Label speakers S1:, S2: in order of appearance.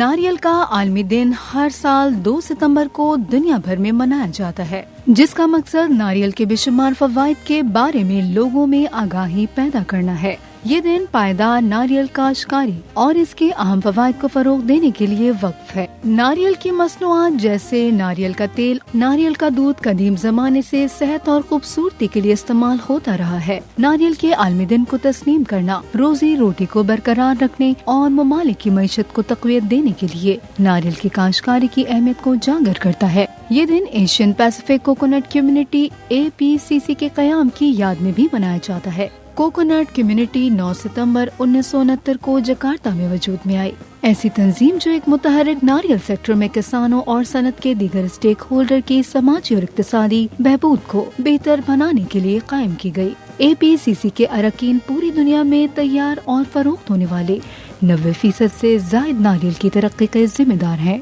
S1: नारियल का आलमी दिन हर साल 2 सितंबर को दुनिया भर में मनाया जाता है, जिसका मकसद नारियल के बेशुमार फवाइद के बारे में लोगों में आगाही पैदा करना है। ये दिन पायदार नारियल काश्तकारी और इसके अहम फवाइद को फरोग देने के लिए वक्फ है। नारियल की मसनूआत जैसे नारियल का तेल, नारियल का दूध कदीम जमाने से सेहत और खूबसूरती के लिए इस्तेमाल होता रहा है। नारियल के आलमी दिन को तस्लीम करना रोजी रोटी को बरकरार रखने और ममालिक की मईशत को तक़वियत देने के लिए नारियल की काश्तकारी की अहमियत को उजागर करता है। ये दिन Asian Pacific coconut community APCC के क़याम की याद में भी मनाया जाता है। कोकोनट कम्युनिटी 9 सितंबर 1969 को जकार्ता में वजूद में आई। ऐसी तंजीम जो एक मुतहर्रिक नारियल सेक्टर में किसानों और सनत के दीगर स्टेक होल्डर की समाजी और इक्तिसादी बहबूद को बेहतर बनाने के लिए कायम की गई। APCC के अरकान पूरी दुनिया में तैयार और फरोख्त होने वाले 90% से ज़ायद नारियल की तरक्की के जिम्मेदार हैं।